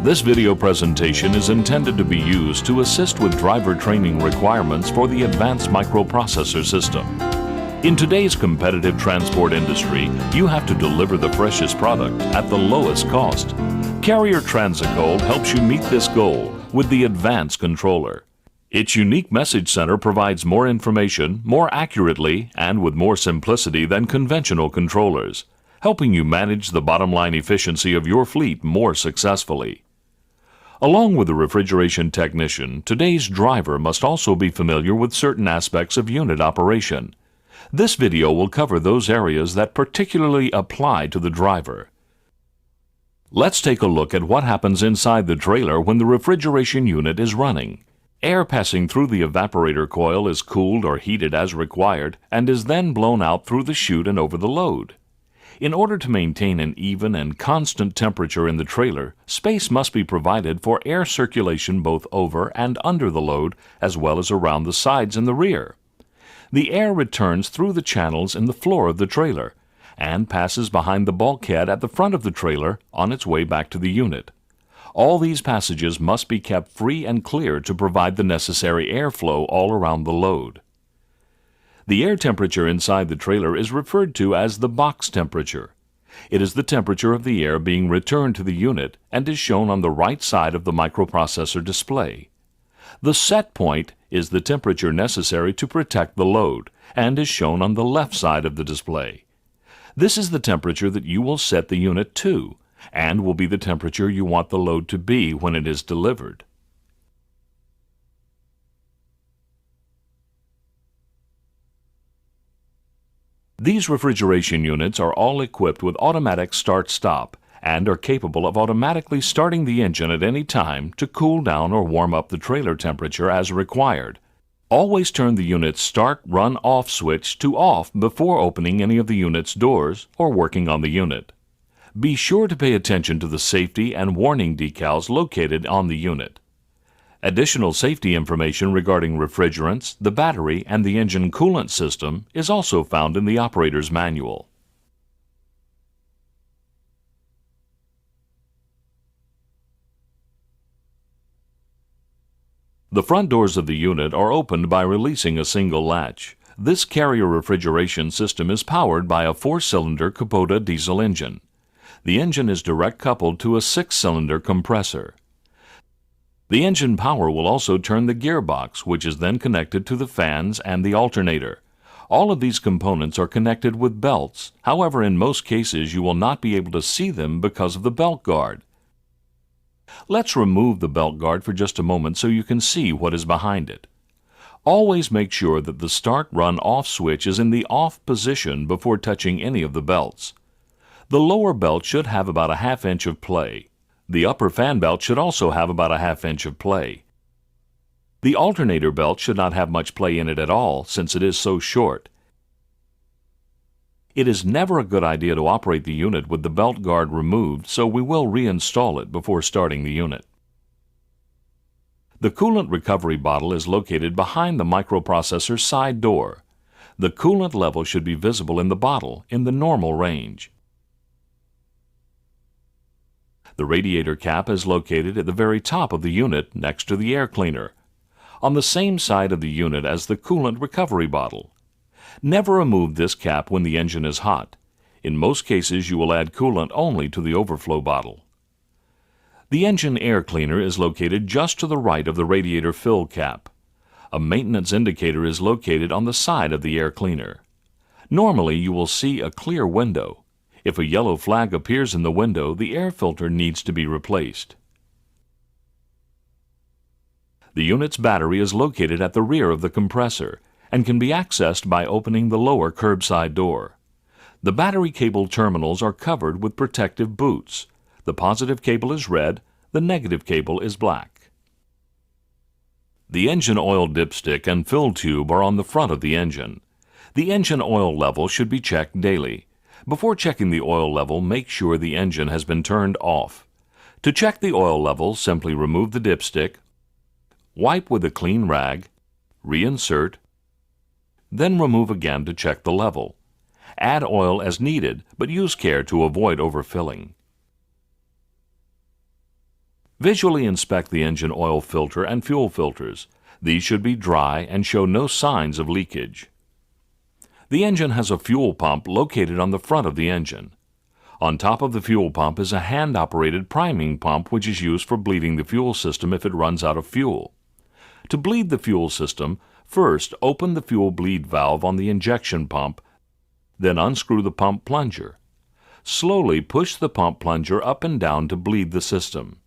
This video presentation is intended to be used to assist with driver training requirements for the advanced microprocessor system. In today's competitive transport industry, you have to deliver the freshest product at the lowest cost. Carrier Transicol helps you meet this goal with the advanced controller. Its unique message center provides more information, more accurately, and with more simplicity than conventional controllers, helping you manage the bottom line efficiency of your fleet more successfully. Along with the refrigeration technician, today's driver must also be familiar with certain aspects of unit operation. This video will cover those areas that particularly apply to the driver. Let's take a look at what happens inside the trailer when the refrigeration unit is running. Air passing through the evaporator coil is cooled or heated as required and is then blown out through the chute and over the load. In order to maintain an even and constant temperature in the trailer, space must be provided for air circulation both over and under the load, as well as around the sides and the rear. The air returns through the channels in the floor of the trailer and passes behind the bulkhead at the front of the trailer on its way back to the unit. All these passages must be kept free and clear to provide the necessary airflow all around the load. The air temperature inside the trailer is referred to as the box temperature. It is the temperature of the air being returned to the unit and is shown on the right side of the microprocessor display. The set point is the temperature necessary to protect the load and is shown on the left side of the display. This is the temperature that you will set the unit to and will be the temperature you want the load to be when it is delivered. These refrigeration units are all equipped with automatic start-stop and are capable of automatically starting the engine at any time to cool down or warm up the trailer temperature as required. Always turn the unit's start-run-off switch to off before opening any of the unit's doors or working on the unit. Be sure to pay attention to the safety and warning decals located on the unit. Additional safety information regarding refrigerants, the battery, and the engine coolant system is also found in the operator's manual. The front doors of the unit are opened by releasing a single latch. This carrier refrigeration system is powered by a 4-cylinder Kubota diesel engine. The engine is direct coupled to a 6-cylinder compressor. The engine power will also turn the gearbox, which is then connected to the fans and the alternator. All of these components are connected with belts. However, in most cases you will not be able to see them because of the belt guard. Let's remove the belt guard for just a moment so you can see what is behind it. Always make sure that the start-run-off switch is in the off position before touching any of the belts. The lower belt should have about a ½ inch of play. The upper fan belt should also have about a ½ inch of play. The alternator belt should not have much play in it at all since it is so short. It is never a good idea to operate the unit with the belt guard removed, so we will reinstall it before starting the unit. The coolant recovery bottle is located behind the microprocessor side door. The coolant level should be visible in the bottle in the normal range. The radiator cap is located at the very top of the unit next to the air cleaner, on the same side of the unit as the coolant recovery bottle. Never remove this cap when the engine is hot. In most cases you will add coolant only to the overflow bottle. The engine air cleaner is located just to the right of the radiator fill cap. A maintenance indicator is located on the side of the air cleaner. Normally you will see a clear window. If a yellow flag appears in the window, the air filter needs to be replaced. The unit's battery is located at the rear of the compressor and can be accessed by opening the lower curbside door. The battery cable terminals are covered with protective boots. The positive cable is red, the negative cable is black. The engine oil dipstick and fill tube are on the front of the engine. The engine oil level should be checked daily. Before checking the oil level, make sure the engine has been turned off. To check the oil level, simply remove the dipstick, wipe with a clean rag, reinsert, then remove again to check the level. Add oil as needed, but use care to avoid overfilling. Visually inspect the engine oil filter and fuel filters. These should be dry and show no signs of leakage. The engine has a fuel pump located on the front of the engine. On top of the fuel pump is a hand-operated priming pump which is used for bleeding the fuel system if it runs out of fuel. To bleed the fuel system, first open the fuel bleed valve on the injection pump, then unscrew the pump plunger. Slowly push the pump plunger up and down to bleed the system.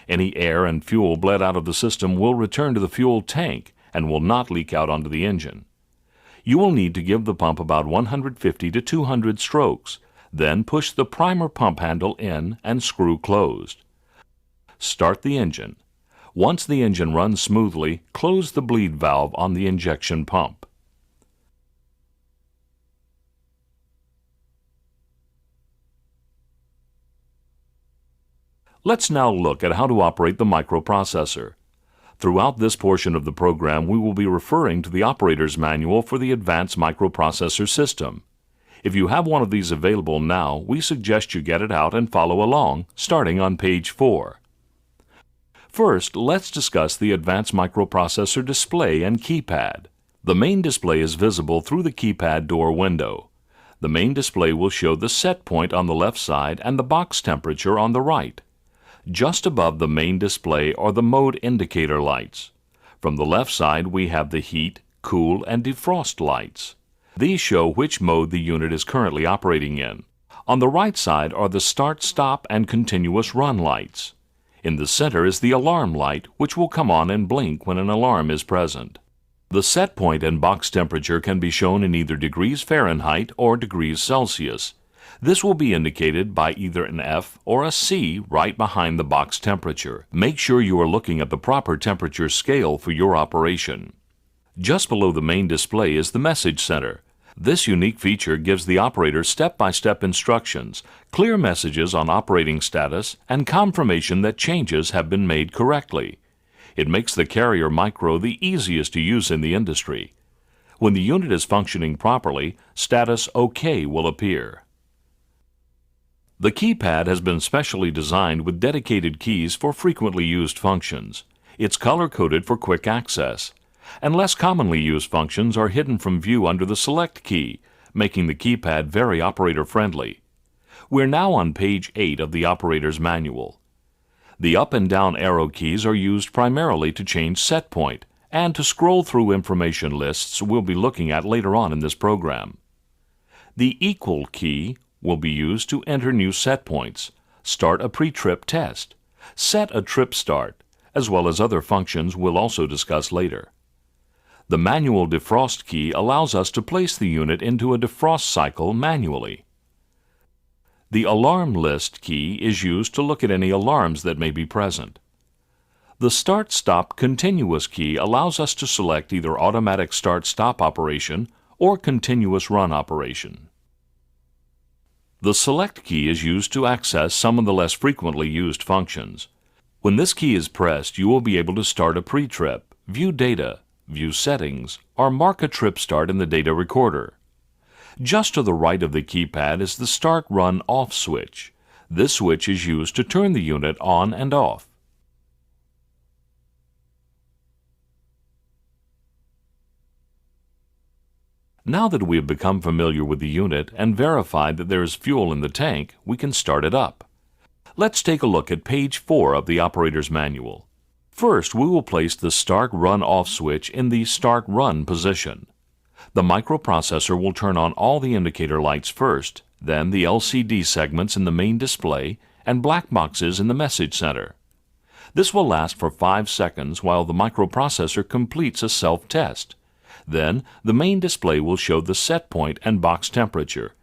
Any air and fuel bled out of the system will return to the fuel tank and will not leak out onto the engine. You will need to give the pump about 150 to 200 strokes. Then push the primer pump handle in and screw closed. Start the engine. Once the engine runs smoothly, close the bleed valve on the injection pump. Let's now look at how to operate the microprocessor. Throughout this portion of the program, we will be referring to the operator's manual for the advanced microprocessor system. If you have one of these available now, we suggest you get it out and follow along, starting on page 4. First, let's discuss the advanced microprocessor display and keypad. The main display is visible through the keypad door window. The main display will show the set point on the left side and the box temperature on the right. Just above the main display are the mode indicator lights. From the left side we have the heat, cool, and defrost lights. These show which mode the unit is currently operating in. On the right side are the start, stop, and continuous run lights. In the center is the alarm light, which will come on and blink when an alarm is present. The set point and box temperature can be shown in either degrees Fahrenheit or degrees Celsius. This will be indicated by either an F or a C right behind the box temperature. Make sure you are looking at the proper temperature scale for your operation. Just below the main display is the message center. This unique feature gives the operator step-by-step instructions, clear messages on operating status, and confirmation that changes have been made correctly. It makes the Carrier Micro the easiest to use in the industry. When the unit is functioning properly, status OK will appear. The keypad has been specially designed with dedicated keys for frequently used functions. It's color-coded for quick access, and less commonly used functions are hidden from view under the Select key, making the keypad very operator-friendly. We're now on page 8 of the operator's manual. The up and down arrow keys are used primarily to change set point and to scroll through information lists we'll be looking at later on in this program. The equal key will be used to enter new set points, start a pre-trip test, set a trip start, as well as other functions we'll also discuss later. The manual defrost key allows us to place the unit into a defrost cycle manually. The alarm list key is used to look at any alarms that may be present. The start-stop continuous key allows us to select either automatic start-stop operation or continuous run operation. The select key is used to access some of the less frequently used functions. When this key is pressed, you will be able to start a pre-trip, view data, view settings, or mark a trip start in the data recorder. Just to the right of the keypad is the Start Run Off switch. This switch is used to turn the unit on and off. Now that we have become familiar with the unit and verified that there is fuel in the tank, we can start it up. Let's take a look at page 4 of the operator's manual. First, we will place the Start Run Off switch in the Start Run position. The microprocessor will turn on all the indicator lights first, then the LCD segments in the main display and black boxes in the message center. This will last for 5 seconds while the microprocessor completes a self-test. Then, the main display will show the set point and box temperature.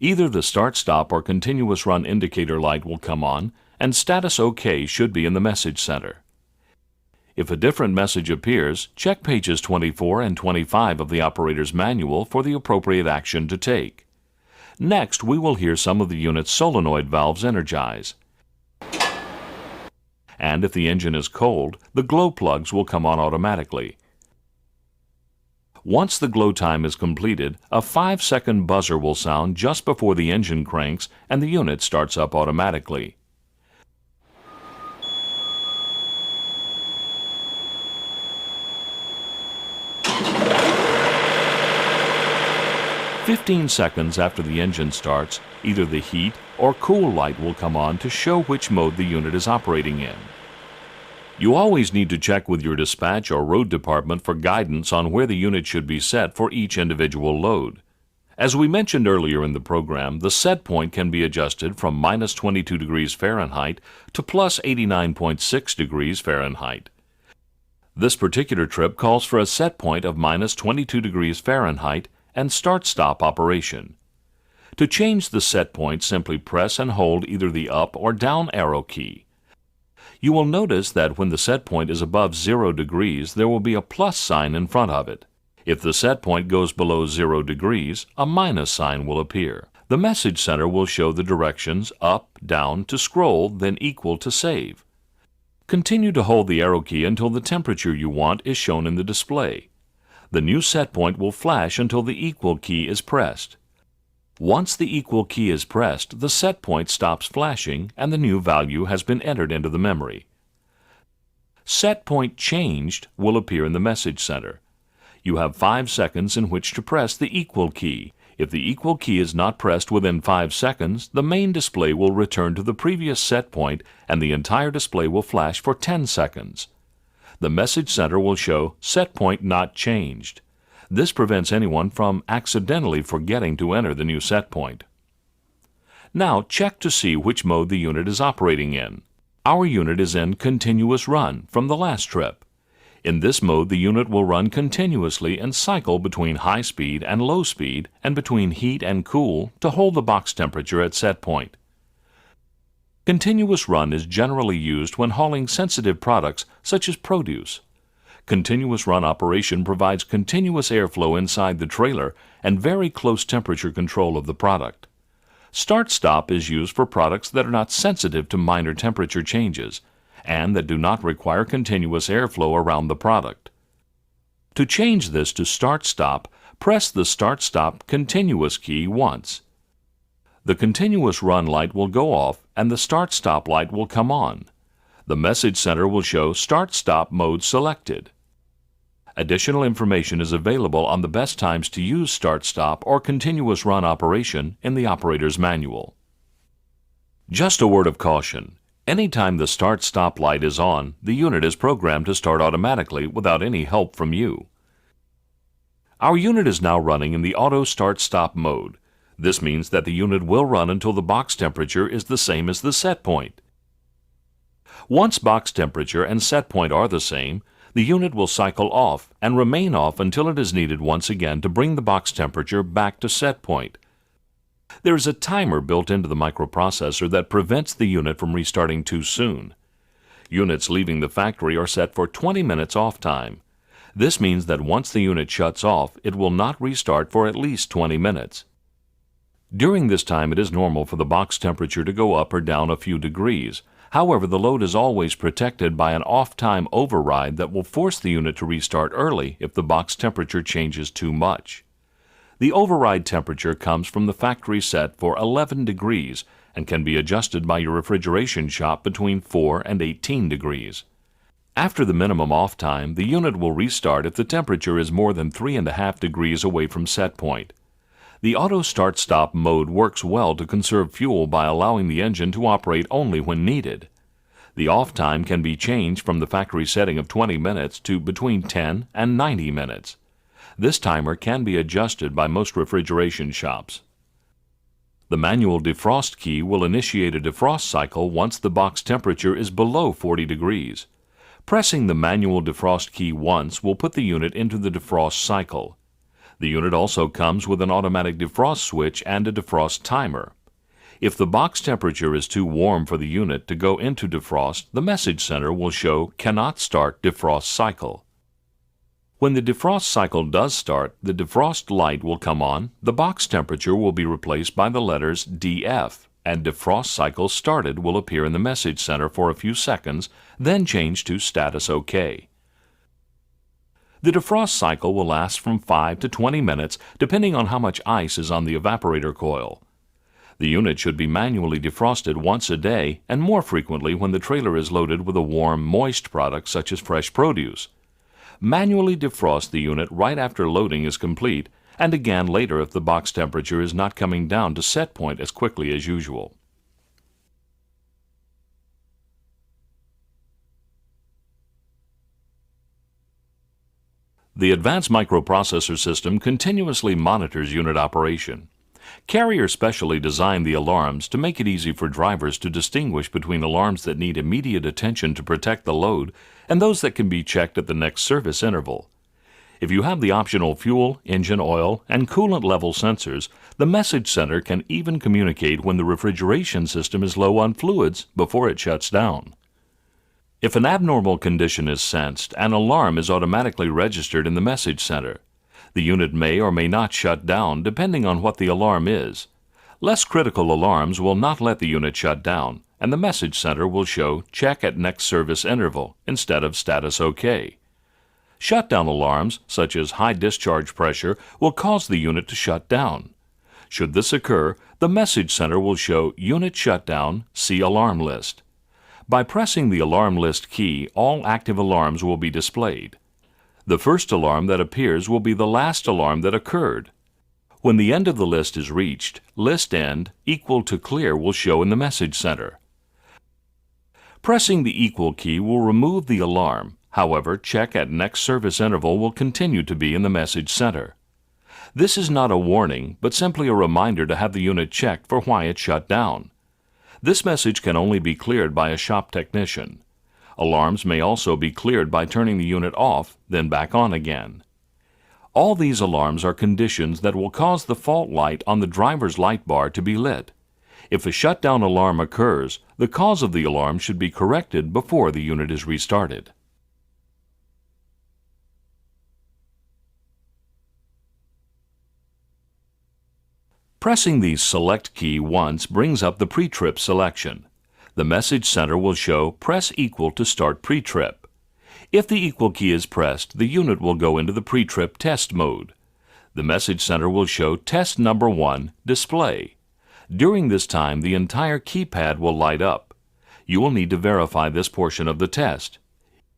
Either the start-stop or continuous run indicator light will come on, and status OK should be in the message center. If a different message appears, check pages 24 and 25 of the operator's manual for the appropriate action to take. Next, we will hear some of the unit's solenoid valves energize. And if the engine is cold, the glow plugs will come on automatically. Once the glow time is completed, a 5-second buzzer will sound just before the engine cranks and the unit starts up automatically. 15 seconds after the engine starts, either the heat or cool light will come on to show which mode the unit is operating in. You always need to check with your dispatch or road department for guidance on where the unit should be set for each individual load. As we mentioned earlier in the program, the set point can be adjusted from minus 22 degrees Fahrenheit to plus 89.6 degrees Fahrenheit. This particular trip calls for a set point of minus 22 degrees Fahrenheit and start-stop operation. To change the set point, simply press and hold either the up or down arrow key. You will notice that when the set point is above 0 degrees, there will be a plus sign in front of it. If the set point goes below 0 degrees, a minus sign will appear. The message center will show the directions up, down to scroll, then equal to save. Continue to hold the arrow key until the temperature you want is shown in the display. The new set point will flash until the equal key is pressed. Once the equal key is pressed, the set point stops flashing and the new value has been entered into the memory. Set point changed will appear in the message center. You have 5 seconds in which to press the equal key. If the equal key is not pressed within 5 seconds, the main display will return to the previous set point and the entire display will flash for 10 seconds. The message center will show set point not changed. This prevents anyone from accidentally forgetting to enter the new set point. Now check to see which mode the unit is operating in. Our unit is in continuous run from the last trip. In this mode, the unit will run continuously and cycle between high speed and low speed and between heat and cool to hold the box temperature at set point. Continuous run is generally used when hauling sensitive products such as produce. Continuous run operation provides continuous airflow inside the trailer and very close temperature control of the product. Start-stop is used for products that are not sensitive to minor temperature changes and that do not require continuous airflow around the product. To change this to start-stop, press the start-stop continuous key once. The continuous run light will go off and the start-stop light will come on. The message center will show start-stop mode selected. Additional information is available on the best times to use start-stop or continuous run operation in the operator's manual. Just a word of caution. Anytime the start-stop light is on, the unit is programmed to start automatically without any help from you. Our unit is now running in the auto start-stop mode. This means that the unit will run until the box temperature is the same as the set point. Once box temperature and set point are the same, the unit will cycle off and remain off until it is needed once again to bring the box temperature back to set point. There is a timer built into the microprocessor that prevents the unit from restarting too soon. Units leaving the factory are set for 20 minutes off time. This means that once the unit shuts off, it will not restart for at least 20 minutes. During this time, it is normal for the box temperature to go up or down a few degrees. However, the load is always protected by an off-time override that will force the unit to restart early if the box temperature changes too much. The override temperature comes from the factory set for 11 degrees and can be adjusted by your refrigeration shop between 4 and 18 degrees. After the minimum off time, the unit will restart if the temperature is more than 3.5 degrees away from set point. The auto start-stop mode works well to conserve fuel by allowing the engine to operate only when needed. The off time can be changed from the factory setting of 20 minutes to between 10 and 90 minutes. This timer can be adjusted by most refrigeration shops. The manual defrost key will initiate a defrost cycle once the box temperature is below 40 degrees. Pressing the manual defrost key once will put the unit into the defrost cycle. The unit also comes with an automatic defrost switch and a defrost timer. If the box temperature is too warm for the unit to go into defrost, the message center will show "Cannot start defrost cycle." When the defrost cycle does start, the defrost light will come on, the box temperature will be replaced by the letters DF, and defrost cycle started will appear in the message center for a few seconds, then change to status OK. The defrost cycle will last from 5 to 20 minutes depending on how much ice is on the evaporator coil. The unit should be manually defrosted once a day and more frequently when the trailer is loaded with a warm, moist product such as fresh produce. Manually defrost the unit right after loading is complete and again later if the box temperature is not coming down to set point as quickly as usual. The advanced microprocessor system continuously monitors unit operation. Carrier specially designed the alarms to make it easy for drivers to distinguish between alarms that need immediate attention to protect the load and those that can be checked at the next service interval. If you have the optional fuel, engine oil, and coolant level sensors, the message center can even communicate when the refrigeration system is low on fluids before it shuts down. If an abnormal condition is sensed, an alarm is automatically registered in the message center. The unit may or may not shut down depending on what the alarm is. Less critical alarms will not let the unit shut down, and the message center will show check at next service interval instead of status OK. Shutdown alarms, such as high discharge pressure, will cause the unit to shut down. Should this occur, the message center will show unit shutdown, see alarm list. By pressing the alarm list key, all active alarms will be displayed. The first alarm that appears will be the last alarm that occurred. When the end of the list is reached, list end equal to clear will show in the message center. Pressing the equal key will remove the alarm. However, check at next service interval will continue to be in the message center. This is not a warning, but simply a reminder to have the unit checked for why it shut down. This message can only be cleared by a shop technician. Alarms may also be cleared by turning the unit off, then back on again. All these alarms are conditions that will cause the fault light on the driver's light bar to be lit. If a shutdown alarm occurs, the cause of the alarm should be corrected before the unit is restarted. Pressing the Select key once brings up the pre-trip selection. The message center will show press equal to start pre-trip. If the equal key is pressed, the unit will go into the pre-trip test mode. The message center will show test number 1 display. During this time, the entire keypad will light up. You will need to verify this portion of the test.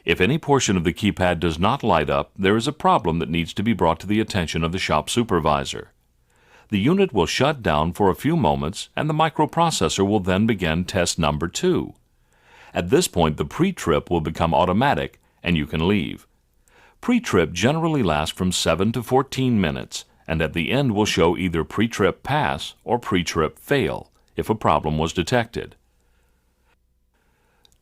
If any portion of the keypad does not light up, there is a problem that needs to be brought to the attention of the shop supervisor. The unit will shut down for a few moments, and the microprocessor will then begin test number 2. At this point, the pre-trip will become automatic, and you can leave. Pre-trip generally lasts from 7 to 14 minutes, and at the end will show either pre-trip pass or pre-trip fail if a problem was detected.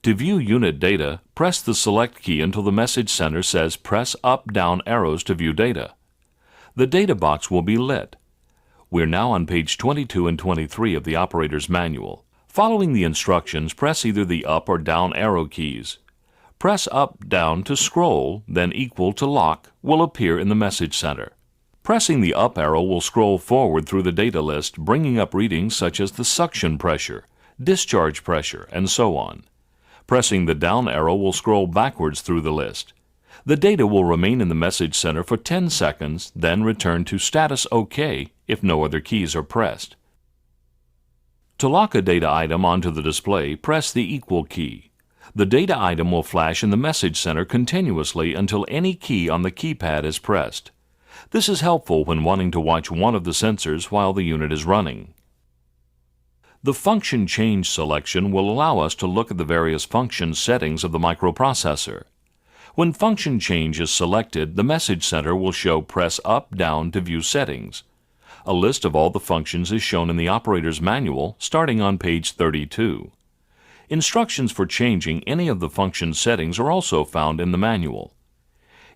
To view unit data, press the Select key until the message center says press up-down arrows to view data. The data box will be lit. We're now on page 22 and 23 of the operator's manual. Following the instructions, press either the up or down arrow keys. Press up-down to scroll, then equal to lock will appear in the message center. Pressing the up arrow will scroll forward through the data list, bringing up readings such as the suction pressure, discharge pressure, and so on. Pressing the down arrow will scroll backwards through the list. The data will remain in the message center for 10 seconds, then return to status OK if no other keys are pressed. To lock a data item onto the display, press the equal key. The data item will flash in the message center continuously until any key on the keypad is pressed. This is helpful when wanting to watch one of the sensors while the unit is running. The function change selection will allow us to look at the various function settings of the microprocessor. When function change is selected, the message center will show press up-down to view settings. A list of all the functions is shown in the operator's manual starting on page 32. Instructions for changing any of the function settings are also found in the manual.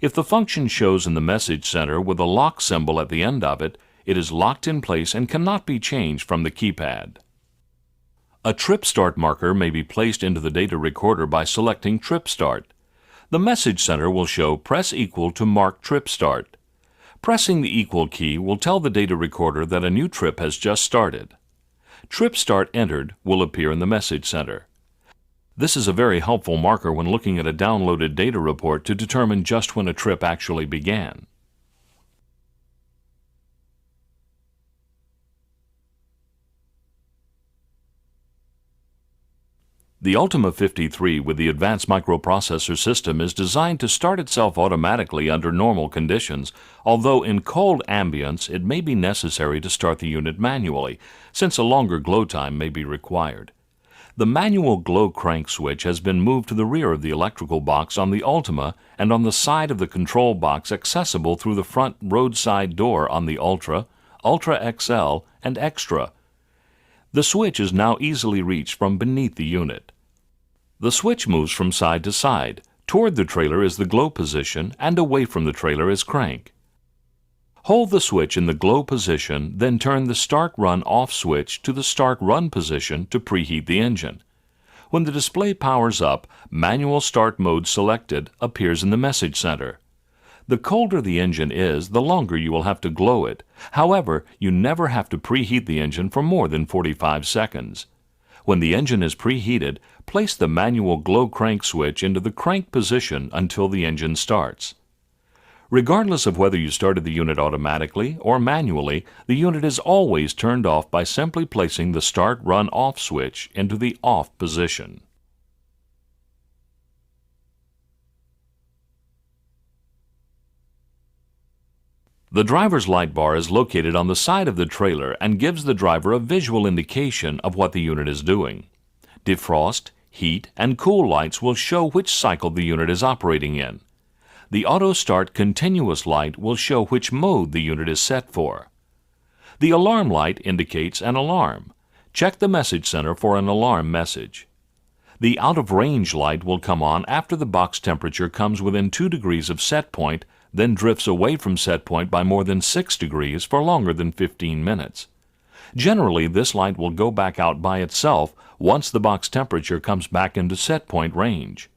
If the function shows in the message center with a lock symbol at the end of it, it is locked in place and cannot be changed from the keypad. A trip start marker may be placed into the data recorder by selecting Trip Start. The message center will show press equal to mark trip start. Pressing the equal key will tell the data recorder that a new trip has just started. Trip start entered will appear in the message center. This is a very helpful marker when looking at a downloaded data report to determine just when a trip actually began. The Ultima 53 with the advanced microprocessor system is designed to start itself automatically under normal conditions, although in cold ambience it may be necessary to start the unit manually, since a longer glow time may be required. The manual glow crank switch has been moved to the rear of the electrical box on the Ultima and on the side of the control box accessible through the front roadside door on the Ultra, Ultra XL, and Extra. The switch is now easily reached from beneath the unit. The switch moves from side to side. Toward the trailer is the glow position, and away from the trailer is crank. Hold the switch in the glow position, then turn the start run off switch to the start run position to preheat the engine. When the display powers up, manual start mode selected appears in the message center. The colder the engine is, the longer you will have to glow it. However, you never have to preheat the engine for more than 45 seconds. When the engine is preheated, place the manual glow crank switch into the crank position until the engine starts. Regardless of whether you started the unit automatically or manually, the unit is always turned off by simply placing the start run off switch into the off position. The driver's light bar is located on the side of the trailer and gives the driver a visual indication of what the unit is doing. Defrost, heat, and cool lights will show which cycle the unit is operating in. The Auto Start Continuous light will show which mode the unit is set for. The alarm light indicates an alarm. Check the message center for an alarm message. The Out of Range light will come on after the box temperature comes within 2 degrees of set point, then drifts away from set point by more than 6 degrees for longer than 15 minutes. Generally, this light will go back out by itself once the box temperature comes back into set point range.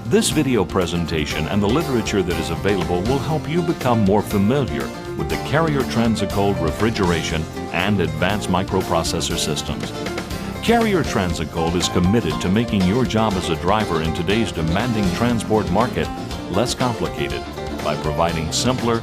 This video presentation and the literature that is available will help you become more familiar with the Carrier Transicol refrigeration and advanced microprocessor systems. Carrier Transicol is committed to making your job as a driver in today's demanding transport market less complicated by providing simpler,